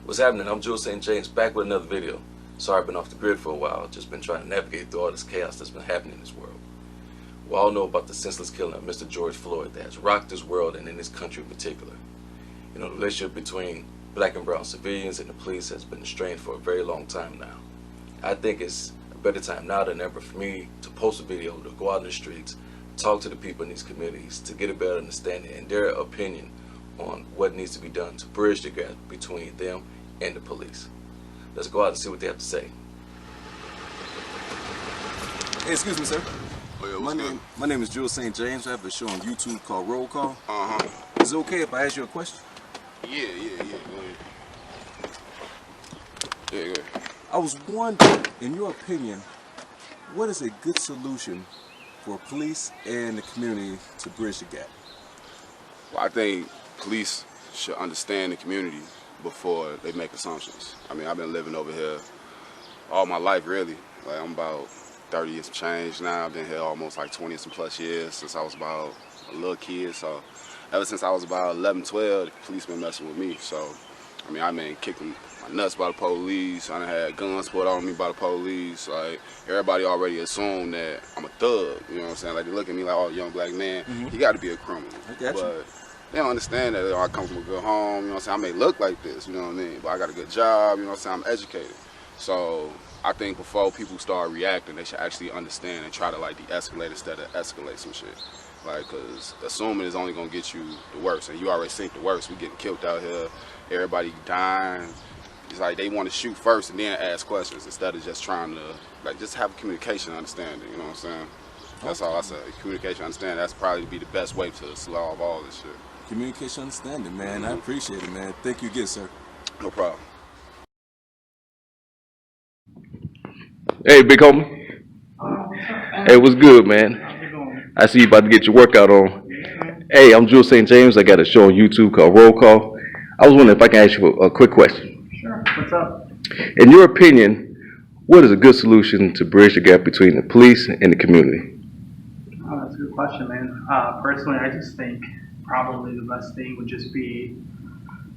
What's happening? I'm Jules St. James, back with another video. Sorry I've been off the grid for a while, just been trying to navigate through all this chaos that's been happening in this world. We all know about the senseless killing of Mr. George Floyd that has rocked this world and in this country in particular. You know, the relationship between black and brown civilians and the police has been strained for a very long time now. I think it's a better time now than ever for me to post a video, to go out in the streets, talk to the people in these communities, to get a better understanding and their opinion on what needs to be done to bridge the gap between them and the police. Let's go out and see what they have to say. Hey, excuse me, sir. Oh, yeah, my name is Jules St. James. I have a show on YouTube called Roll Call. Uh-huh. Is it okay if I ask you a question? Yeah. Go ahead. Yeah, go ahead. I was wondering, in your opinion, what is a good solution for police and the community to bridge the gap? Well, I think police should understand the community before they make assumptions. I mean, I've been living over here all my life, really. Like, I'm about 30 years of change now. I've been here almost like 20 some plus years since I was about a little kid. So ever since I was about 11, 12, the police been messing with me. So, I mean, I've been kicking my nuts by the police. I done had guns put on me by the police. Like, everybody already assumed that I'm a thug. You know what I'm saying? Like, they look at me like, oh, young black man, he got to be a criminal. I got you. But they don't understand that I come from a good home, you know what I'm saying? I may look like this, you know what I mean? But I got a good job, you know what I'm saying? I'm educated. So I think before people start reacting, they should actually understand and try to like de-escalate instead of escalate some shit. Like, cause assuming is only gonna get you the worst, and you already think the worst. We getting killed out here, everybody dying. It's like they want to shoot first and then ask questions instead of just trying to like just have communication understanding, you know what I'm saying? That's all I say. Communication understanding, that's probably be the best way to solve all this shit. Communication understanding, man. I appreciate it, man. Thank you again, sir. No problem. Hey, big homie. Hey, what's good, man? I see you about to get your workout on. Hey, I'm Jules St. James. I got a show on YouTube called Roll Call. I was wondering if I can ask you a quick question. Sure. What's up? In your opinion, what is a good solution to bridge the gap between the police and the community? Oh, that's a good question, man. Personally, I just think probably the best thing would just be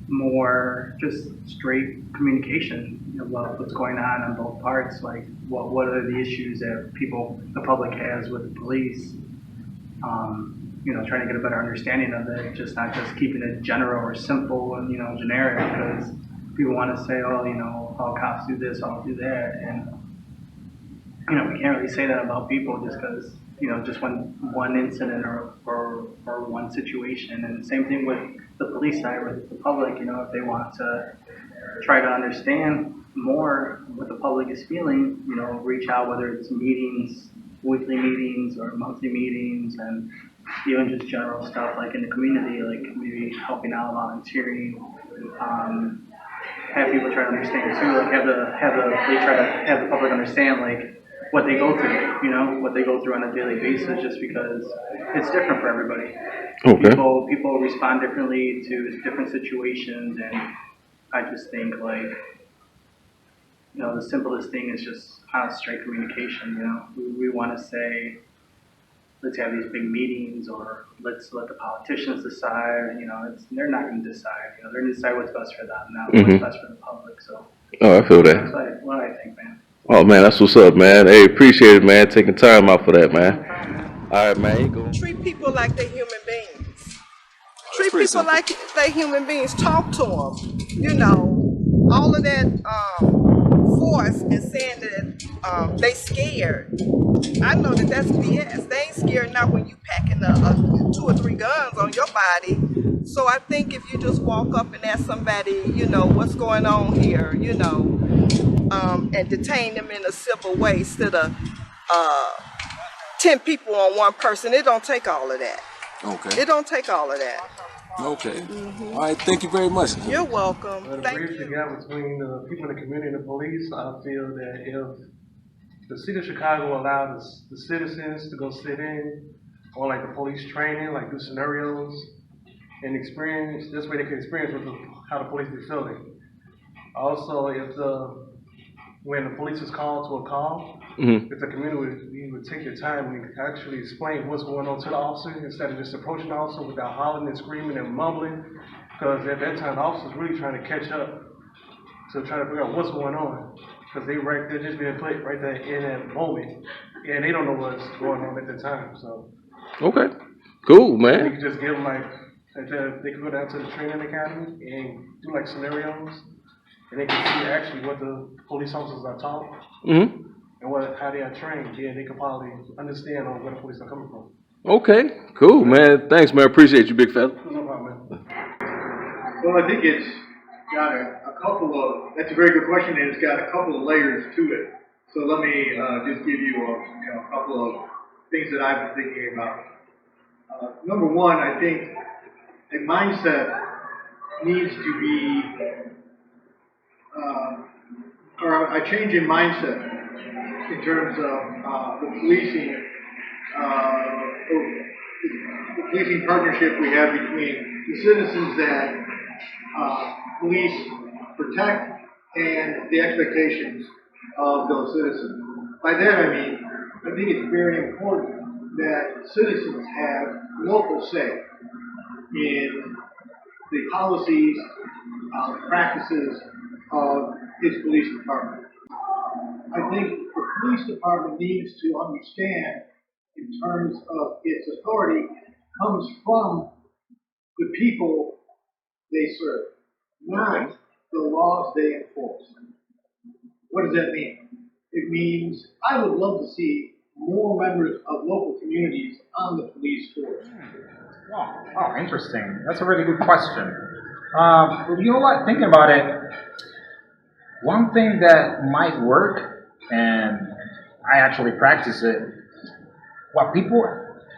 more just straight communication about what's going on both parts. Like, what are the issues that the public has with the police? Trying to get a better understanding of it, just not just keeping it general or simple and generic, because people want to say, oh, all cops do this, all do that, and we can't really say that about people just because just one incident or one situation. And same thing with the police side, with the public. If they want to try to understand more what the public is feeling, reach out, whether it's meetings, weekly meetings or monthly meetings, and even just general stuff like in the community, like maybe helping out, volunteering. Have people try to understand too, like they try to have the public understand like what they go through, what they go through on a daily basis, just because it's different for everybody. Okay. People respond differently to different situations, and I just think like, the simplest thing is just straight communication. We want to say, let's have these big meetings, or let's let the politicians decide. They're not going to decide. They're going to decide what's best for them, not what's best for the public. So Oh, I feel that. that's what I think, man. Oh, man, that's what's up, man. Hey, appreciate it, man. Taking time out for that, man. All right, man. You go. Treat people like they're human beings. Treat pretty people simple. like they're human beings. Talk to them. All of that force and saying that they scared. I know that that's BS. They ain't scared now when you packing 2 or 3 guns on your body. So I think if you just walk up and ask somebody, what's going on here, and detain them in a civil way instead of 10 people on one person, it don't take all of that. Okay. It don't take all of that. Okay. All right. Thank you very much. You're welcome. To Thank bridge the you. gap between the people in the community and the police, I feel that if the city of Chicago allowed the citizens to go sit in on like the police training, like do scenarios and experience, this way they can experience how the police be feeling. Also, when the police is called to a call, if the community would take the time and actually explain what's going on to the officer instead of just approaching the officer without hollering and screaming and mumbling, because at that time the officer's really trying to catch up to try to figure out what's going on, because they're just being put right there in that moment, and they don't know what's going on at the time. So Okay. Cool, they man. can just give them they can go down to the training academy and do like scenarios, and they can see actually what the police officers are taught Mm-hmm. and how they are trained. Yeah, they can probably understand on where the police are coming from. Okay. Cool, man. Thanks, man. Appreciate you, big fella. No problem, man. Well, I think it's got a couple of, that's a very good question, and it's got a couple of layers to it. So let me just give you a couple of things that I've been thinking about. Number one, I think a mindset needs to be, or a change in mindset in terms of the policing partnership we have between the citizens that police protect and the expectations of those citizens. By that I mean, I think it's very important that citizens have local say in the policies, practices of his police department. I think the police department needs to understand, in terms of its authority, comes from the people they serve, not the laws they enforce. What does that mean? It means I would love to see more members of local communities on the police force. Oh, interesting. That's a really good question. You know what? Thinking about it, one thing that might work, and I actually practice it,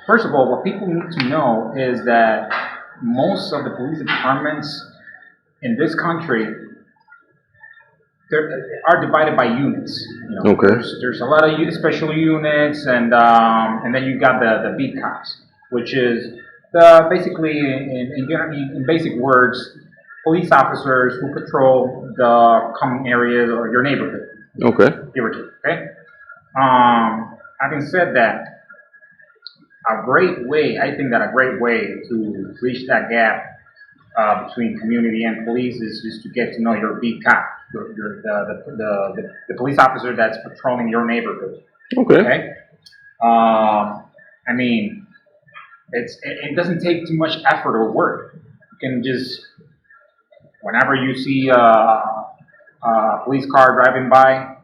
first of all, what people need to know is that most of the police departments in this country are divided by units. You know, Okay. There's a lot of special units, and then you got the beat cops, which is basically in basic words, police officers who patrol the common areas or your neighborhood. Okay. Give or take. Okay. Having said that, I think that a great way to bridge that gap between community and police is to get to know your beat cop, the police officer that's patrolling your neighborhood. Okay. I mean, it doesn't take too much effort or work. You can just, whenever you see a police car driving by,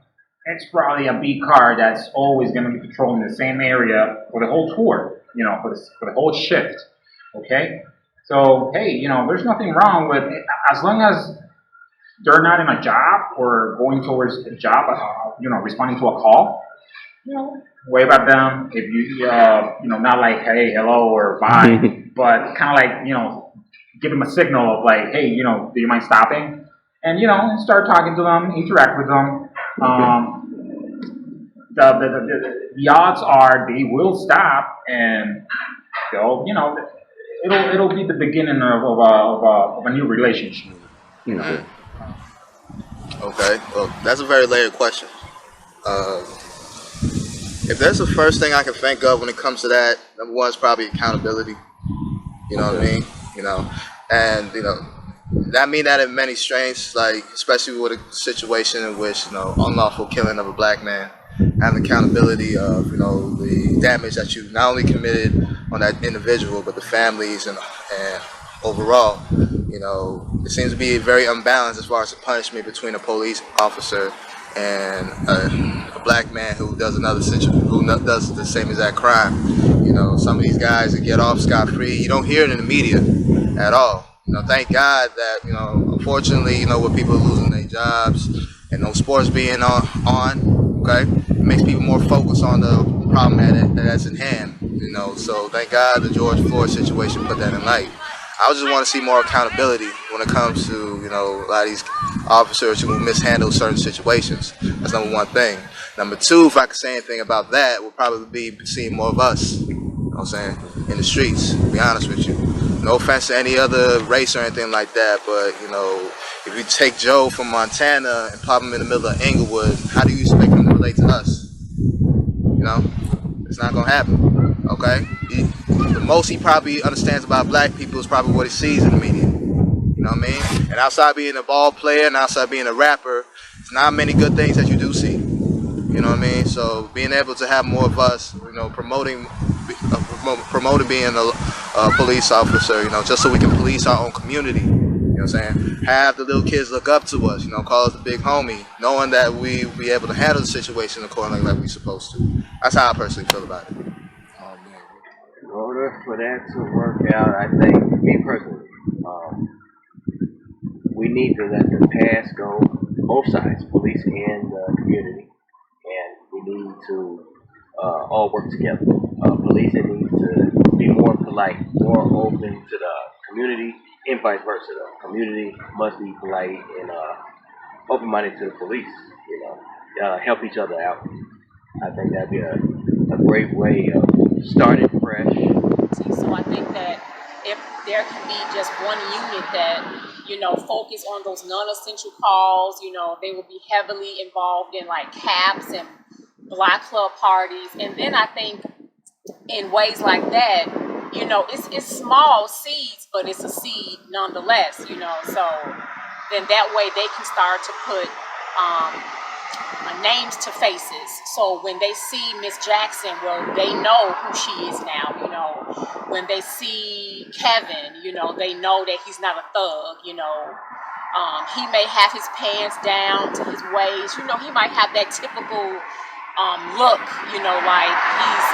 it's probably a beat car that's always going to be patrolling the same area for the whole tour, for the whole shift. Okay. So, hey, there's nothing wrong with it, as long as they're not in a job or going towards a job, responding to a call, wave at them. If not like, hey, hello, or bye, but kind of like, give them a signal of like, hey, do you mind stopping? And, start talking to them, interact with them. The odds are they will stop and they'll, it'll be the beginning of a new relationship. Okay. Okay, well, that's a very layered question. If there's the first thing I can think of when it comes to that, number one is probably accountability. You know what I mean? And that mean that in many strengths, like especially with a situation in which unlawful killing of a black man, having accountability of the damage that you not only committed on that individual but the families and overall. It seems to be very unbalanced as far as the punishment between a police officer and a black man who does does the same exact crime. Some of these guys that get off scot-free, you don't hear it in the media at all. Thank God that unfortunately, with people losing their jobs and no sports being on, okay, it makes people more focused on the problem that's in hand. So thank God the George Floyd situation put that in light. I just want to see more accountability when it comes to, a lot of these officers who mishandle certain situations. That's number one thing. Number two, if I could say anything about that, would probably be seeing more of us, what I'm saying, in the streets, to be honest with you. No offense to any other race or anything like that, but, if you take Joe from Montana and pop him in the middle of Inglewood, how do you expect him to relate to us? It's not going to happen, okay? The most he probably understands about black people is probably what he sees in the media. know what I mean? And outside being a ball player and outside being a rapper, it's not many good things that you do see. You know what I mean? So being able to have more of us, you know, promoting being a police officer, you know, just so we can police our own community. You know what I'm saying? Have the little kids look up to us, you know, call us the big homie, knowing that we be able to handle the situation accordingly like we're supposed to. That's how I personally feel about it. In order for that to work out, I think, me personally, we need to let the past go, both sides, police and community, and we need to all work together. Policing needs to be more polite, more open to the community, and vice versa. The community must be polite and open-minded to the police. You know, help each other out. I think that'd be a great way of starting fresh. So I think that if there can be just one unit that, you know, focus on those non-essential calls, you know, they will be heavily involved in like CAPs and block club parties. And then I think in ways like that, you know, it's small seeds, but it's a seed nonetheless, you know. So then that way they can start to put names to faces. So when they see Miss Jackson, well, they know who she is now, you know. When they see Kevin, you know, they know that he's not a thug, you know. He may have his pants down to his waist, you know, he might have that typical look, you know, like he's,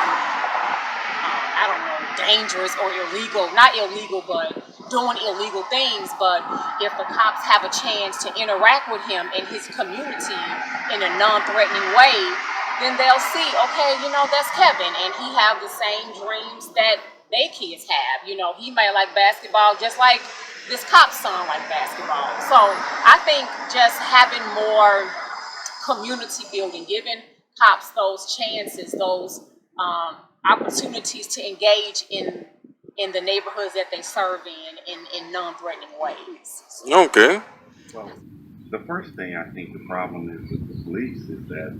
I don't know, dangerous or illegal, not illegal, but doing illegal things. But if the cops have a chance to interact with him in his community in a non-threatening way, then they'll see, okay, you know, that's Kevin, and he have the same dreams that they kids have. You know, he may like basketball just like this cop's son like basketball. So I think just having more community building, giving cops those chances, those opportunities to engage in the neighborhoods that they serve in non-threatening ways. Okay. Well, the first thing I think the problem is with the police is that,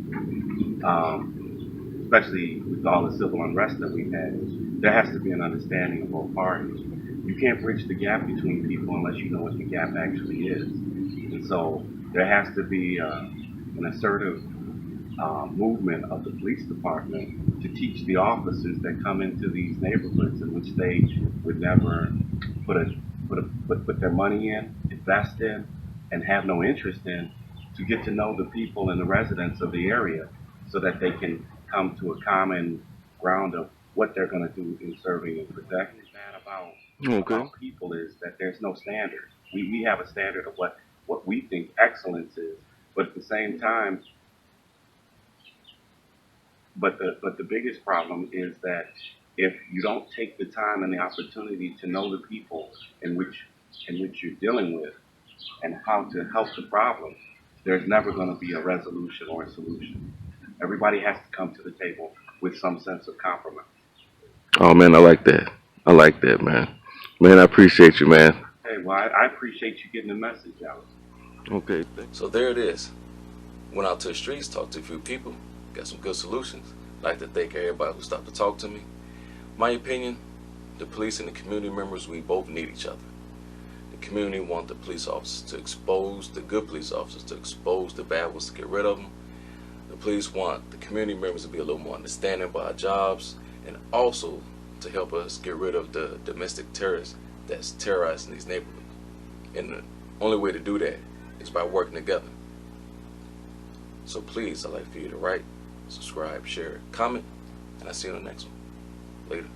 especially with all the civil unrest that we've had, there has to be an understanding of both parties. You can't bridge the gap between people unless you know what the gap actually is. And so there has to be an assertive movement of the police department to teach the officers that come into these neighborhoods in which they would never put their money in, invest in, and have no interest in, to get to know the people and the residents of the area so that they can come to a common ground of what they're going to do in serving and protecting. Bad about people is that there's no standard. We have a standard of what we think excellence is, but at the same time, but the biggest problem is that if you don't take the time and the opportunity to know the people in which you're dealing with and how to help the problem, there's never going to be a resolution or a solution. Everybody has to come to the table with some sense of compromise. Oh man, I like that. I like that, man. Man, I appreciate you, man. Hey, well, I appreciate you getting the message out. Okay. So there it is. Went out to the streets, talked to a few people, got some good solutions. I'd like to thank everybody who stopped to talk to me. My opinion, the police and the community members, we both need each other. The community want the police officers to expose the good police officers, to expose the bad ones, to get rid of them. The police want the community members to be a little more understanding about our jobs, and also to help us get rid of the domestic terrorists that's terrorizing these neighborhoods. And the only way to do that is by working together. So please, I'd like for you to write, subscribe, share, comment, and I'll see you on the next one. Later.